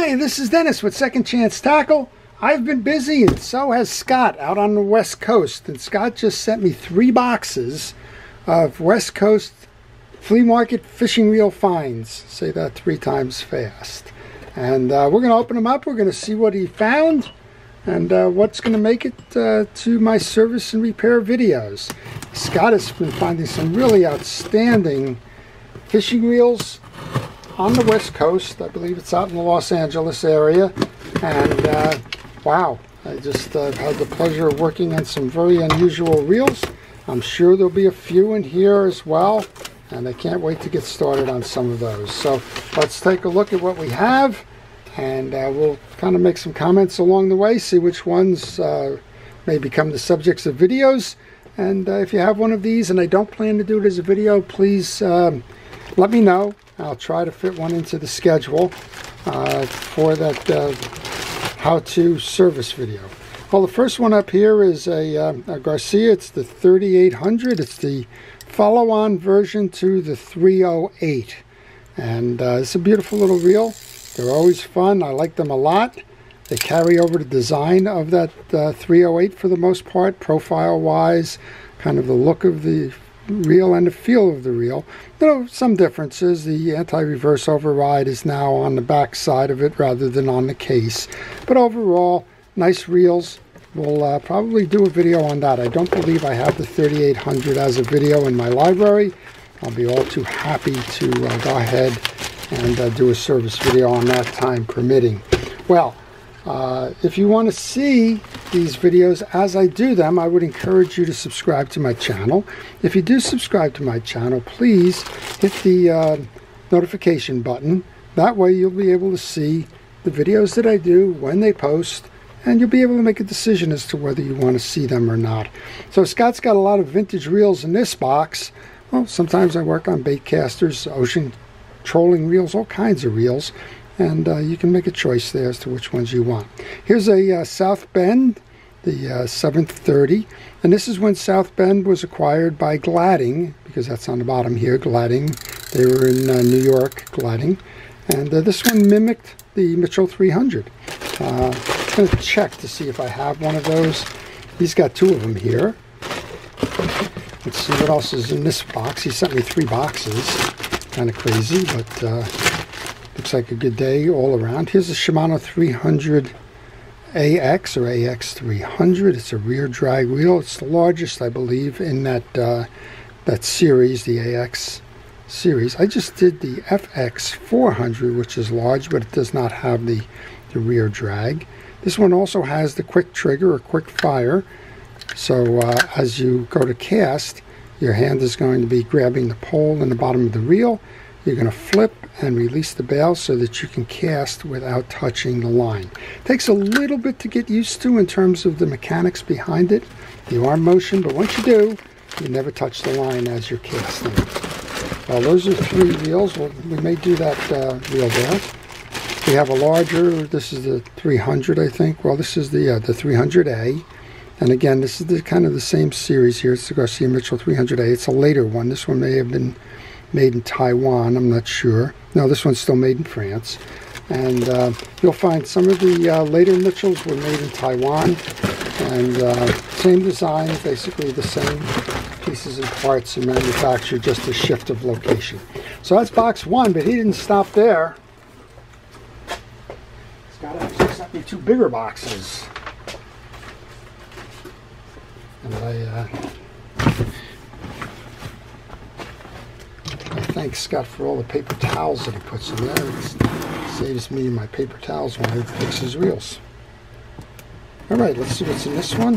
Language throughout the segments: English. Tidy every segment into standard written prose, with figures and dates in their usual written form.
Hi, this is Dennis with Second Chance Tackle. I've been busy and so has Scott out on the West Coast. And Scott just sent me 3 boxes of West Coast Flea Market fishing reel finds. Say that 3 times fast. And we're going to open them up. We're going to see what he found and what's going to make it to my service and repair videos. Scott has been finding some really outstanding fishing reels on the West Coast. I believe it's out in the Los Angeles area. And wow, I just had the pleasure of working on some very unusual reels. I'm sure there'll be a few in here as well, and I can't wait to get started on some of those. So let's take a look at what we have, and we'll kind of make some comments along the way, see which ones may become the subjects of videos. And if you have one of these and I don't plan to do it as a video, please let me know. I'll try to fit one into the schedule for that how-to service video. Well, the first one up here is a Garcia. It's the 3800. It's the follow-on version to the 308. And it's a beautiful little reel. They're always fun. I like them a lot. They carry over the design of that 308 for the most part, profile-wise, kind of the look of the reel and the feel of the reel. There are some differences. The anti-reverse override is now on the back side of it rather than on the case. But overall, nice reels. We'll probably do a video on that. I don't believe I have the 3800 as a video in my library. I'll be all too happy to go ahead and do a service video on that, time permitting. Well, if you want to see these videos as I do them, I would encourage you to subscribe to my channel. If you do subscribe to my channel, please hit the notification button. That way you'll be able to see the videos that I do when they post, and you'll be able to make a decision as to whether you want to see them or not. So Scott's got a lot of vintage reels in this box. Well, sometimes I work on bait casters, ocean trolling reels, all kinds of reels. And you can make a choice there as to which ones you want. Here's a South Bend, the 730. And this is when South Bend was acquired by Gladding, because that's on the bottom here, Gladding. They were in New York, Gladding. And this one mimicked the Mitchell 300. I'm going to check to see if I have one of those. He's got 2 of them here. Let's see what else is in this box. He sent me 3 boxes. Kind of crazy, but looks like a good day all around. Here's a Shimano 300 AX or AX 300. It's a rear drag reel. It's the largest, I believe, in that that series, the AX series. I just did the FX 400, which is large, but it does not have the rear drag. This one also has the quick trigger or quick fire. So as you go to cast, your hand is going to be grabbing the pole in the bottom of the reel. You're going to flip and release the bail so that you can cast without touching the line. It takes a little bit to get used to in terms of the mechanics behind it, the arm motion, but once you do, you never touch the line as you're casting. Well, those are 3 reels. Well, we may do that reel there. We have a larger, this is the 300, I think. Well, this is the 300A. And again, this is the kind of the same series here. It's the Garcia Mitchell 300A. It's a later one. This one may have been made in Taiwan, I'm not sure. No, this one's still made in France. And you'll find some of the later Mitchells were made in Taiwan. And same design, basically the same pieces and parts are manufactured, just a shift of location. So that's box 1, but he didn't stop there. Scott actually sent me 2 bigger boxes. And I thank Scott for all the paper towels that he puts in there. It saves me my paper towels when he fixes reels. Alright, let's see what's in this one.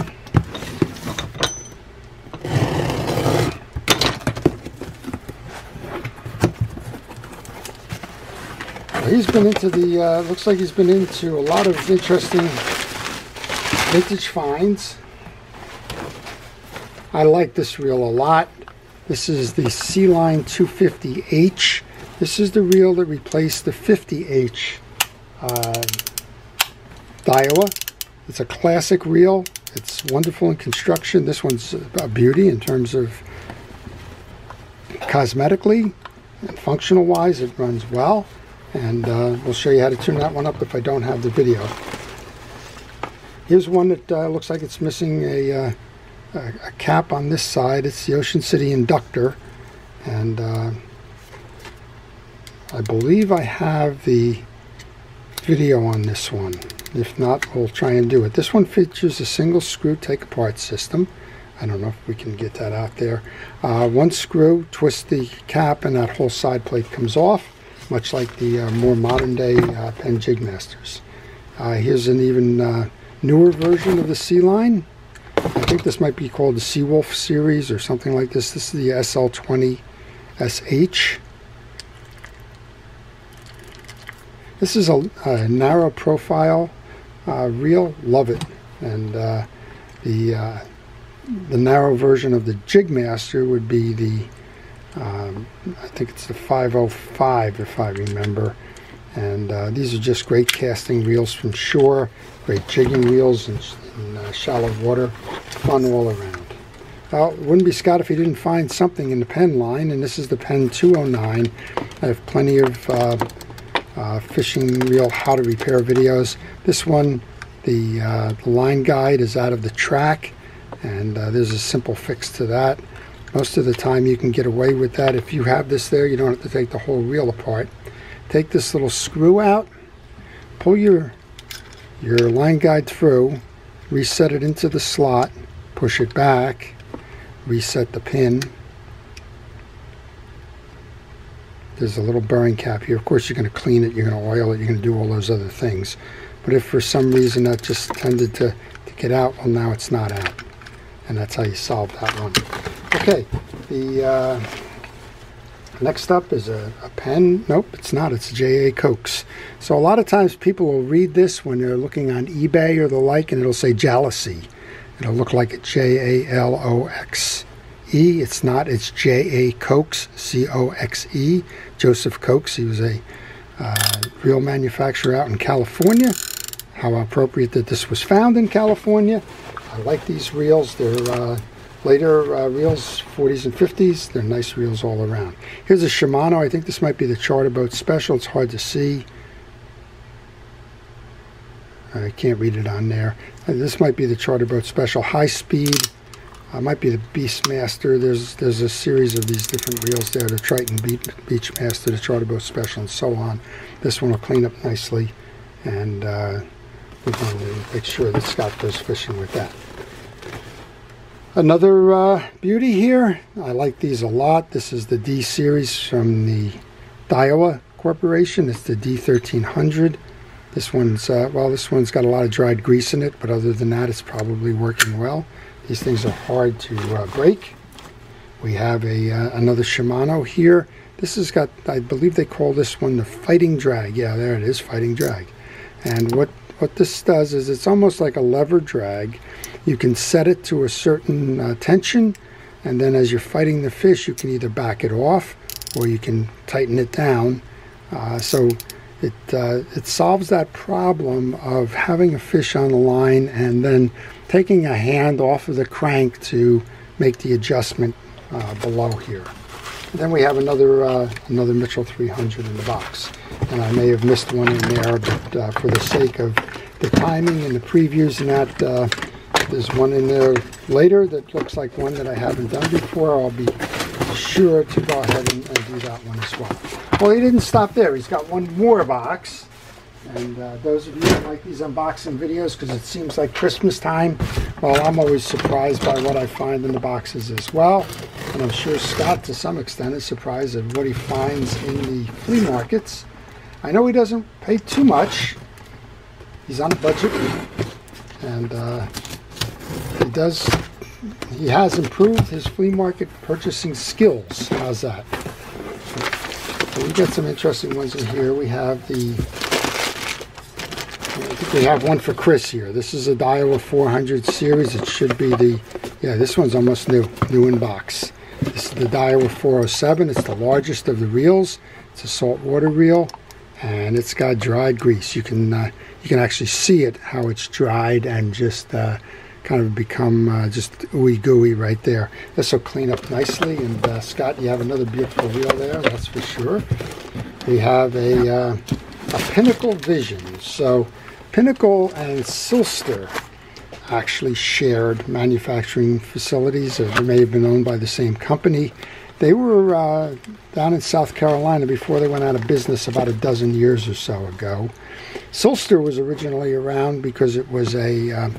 Well, he's been into the, looks like he's been into a lot of interesting vintage finds. I like this reel a lot. This is the Sea-Line 250H. This is the reel that replaced the 50H Daiwa. It's a classic reel. It's wonderful in construction. This one's a beauty in terms of cosmetically and functional wise. It runs well. and we'll show you how to tune that one up if I don't have the video. Here's one that looks like it's missing a cap on this side. It's the Ocean City inductor, and I believe I have the video on this one. If not, we'll try and do it. This one features a single screw take apart system. I don't know if we can get that out there. One screw, twist the cap, and that whole side plate comes off, much like the more modern day Penn Jig Masters. Here's an even newer version of the Sea Line. I think this might be called the Seawolf series or something like this. This is the SL20 SH. This is a narrow profile reel. Love it. And the narrow version of the Jig Master would be the I think it's the 505 if I remember. And these are just great casting reels from shore, great jigging reels in shallow water, fun all around. Well, it wouldn't be Scott if he didn't find something in the Penn line, and this is the Penn 209. I have plenty of fishing reel how to repair videos. This one, the line guide is out of the track, and there's a simple fix to that. Most of the time you can get away with that. If you have this there, you don't have to take the whole reel apart. Take this little screw out, pull your line guide through, reset it into the slot, push it back, reset the pin. There's a little bearing cap here. Of course, you're going to clean it, you're going to oil it, you're going to do all those other things. But if for some reason that just tended to get out, well, now it's not out. And that's how you solve that one. Okay, the next up is a Penn. Nope, it's not. It's J.A. Cokes. So a lot of times people will read this when they're looking on eBay or the like, and it'll say Jealousy. It'll look like a J-A-L-O-X-E. It's not. It's J.A. Cokes, C-O-X-E. Joseph Cokes. He was a reel manufacturer out in California. How appropriate that this was found in California. I like these reels. They're later reels, 40s and 50s. They're nice reels all around. Here's a Shimano. I think this might be the Charter Boat Special. It's hard to see. I can't read it on there. This might be the Charter Boat Special High Speed. Might be the Beastmaster. There's a series of these different reels there. The Triton Beachmaster, the Charter Boat Special, and so on. This one will clean up nicely, and we're going to make sure that Scott goes fishing with that. Another beauty here. I like these a lot. This is the D series from the Daiwa Corporation. It's the D1300. This one's well, this one's got a lot of dried grease in it, but other than that, it's probably working well. These things are hard to break. We have another Shimano here. This has got, I believe they call this one the Fighting Drag. Yeah, there it is, Fighting Drag. And what this does is it's almost like a lever drag. You can set it to a certain tension, and then as you're fighting the fish, you can either back it off or you can tighten it down. So it solves that problem of having a fish on the line and then taking a hand off of the crank to make the adjustment below here. And then we have another Mitchell 300 in the box, and I may have missed one in there, but for the sake of the timing and the previews and that, there's one in there later that looks like one that I haven't done before. I'll be sure to go ahead and do that one as well. Well, he didn't stop there. He's got one more box. And those of you that like these unboxing videos, because it seems like Christmas time, well, I'm always surprised by what I find in the boxes as well. And I'm sure Scott, to some extent, is surprised at what he finds in the flea markets. I know he doesn't pay too much. He's on a budget. And he has improved his flea market purchasing skills. How's that? So we got some interesting ones in here. We have I think we have one for Chris here. This is a Daiwa 400 series. It should be this one's almost new in box. This is the Daiwa 407. It's the largest of the reels. It's a saltwater reel, and it's got dried grease. You can actually see it, how it's dried and just kind of become just ooey gooey right there. This will clean up nicely. And Scott, you have another beautiful reel there, that's for sure. we have a Pinnacle Vision. So Pinnacle and Silster actually shared manufacturing facilities, or they may have been owned by the same company. They were down in South Carolina before they went out of business about a dozen years or so ago. Silster was originally around because it was a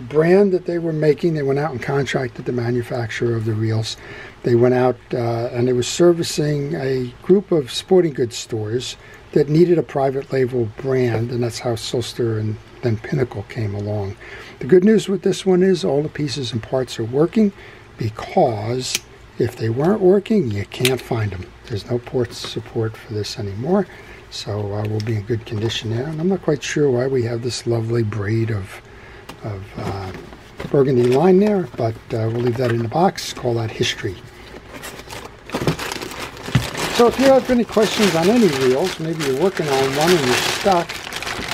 brand that they were making. They went out and contracted the manufacturer of the reels. They went out and they were servicing a group of sporting goods stores that needed a private label brand, and that's how Silster and then Pinnacle came along. The good news with this one is all the pieces and parts are working, because if they weren't working, you can't find them. There's no port support for this anymore, so we'll be in good condition there. And I'm not quite sure why we have this lovely braid of burgundy line there, but we'll leave that in the box, call that history. So if you have any questions on any reels, maybe you're working on one and you're stuck,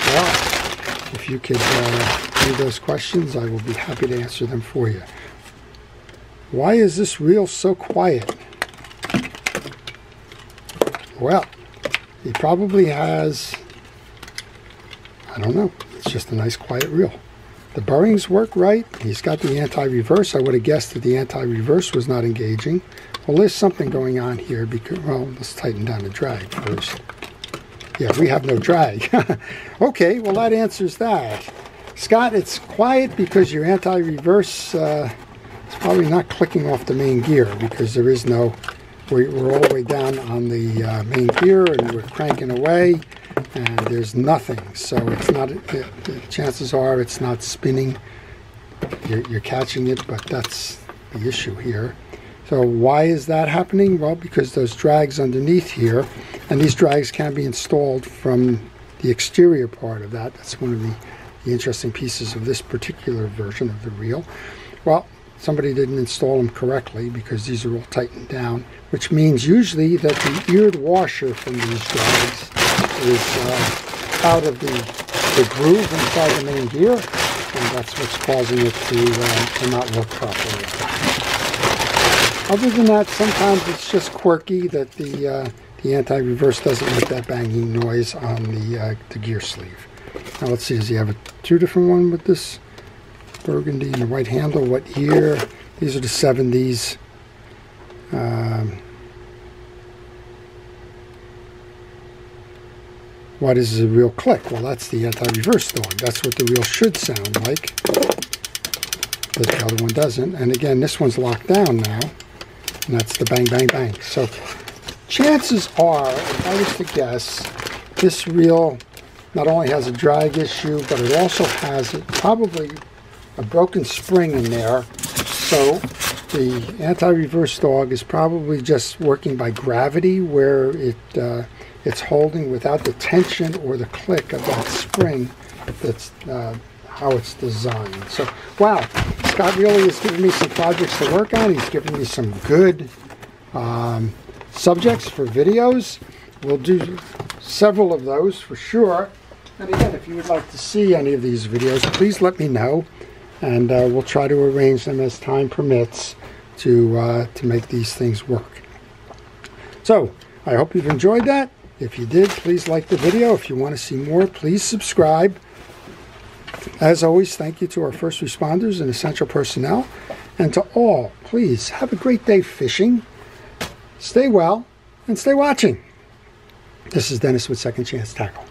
well, if you could leave those questions, I will be happy to answer them for you. Why is this reel so quiet? Well, he probably has, I don't know, it's just a nice quiet reel. The bearings work right. He's got the anti-reverse. I would have guessed that the anti-reverse was not engaging. Well, there's something going on here because, well, let's tighten down the drag first. Yeah, we have no drag. Okay, well, that answers that. Scott, it's quiet because your anti-reverse it's probably not clicking off the main gear, because there is no, we're all the way down on the main gear and we're cranking away and there's nothing. So it's not, the chances are it's not spinning. You're catching it, but that's the issue here. So why is that happening? Well, because those drags underneath here, and these drags can be installed from the exterior part of that. That's one of the interesting pieces of this particular version of the reel. Well, somebody didn't install them correctly, because these are all tightened down, which means usually that the eared washer from these drags is out of the groove inside the main gear, and that's what's causing it to not work properly. Other than that, sometimes it's just quirky that the anti-reverse doesn't make that banging noise on the gear sleeve. Now let's see, does he have two different ones with this burgundy and the white handle? What year? These are the 70s. Why does the reel click? Well, that's the anti-reverse dog. That's what the reel should sound like, but the other one doesn't. And again, this one's locked down now, and that's the bang, bang, bang. So chances are, if I was to guess, this reel not only has a drag issue, but it also has probably a broken spring in there. So the anti-reverse dog is probably just working by gravity, where it's holding without the tension or the click of that spring. That's how it's designed. So, wow, Scott really has given me some projects to work on. He's given me some good subjects for videos. We'll do several of those for sure. And again, if you would like to see any of these videos, please let me know, and we'll try to arrange them as time permits to make these things work. So, I hope you've enjoyed that. If you did, please like the video. If you want to see more, please subscribe. As always, thank you to our first responders and essential personnel. And to all, please have a great day fishing. Stay well and stay watching. This is Dennis with Second Chance Tackle.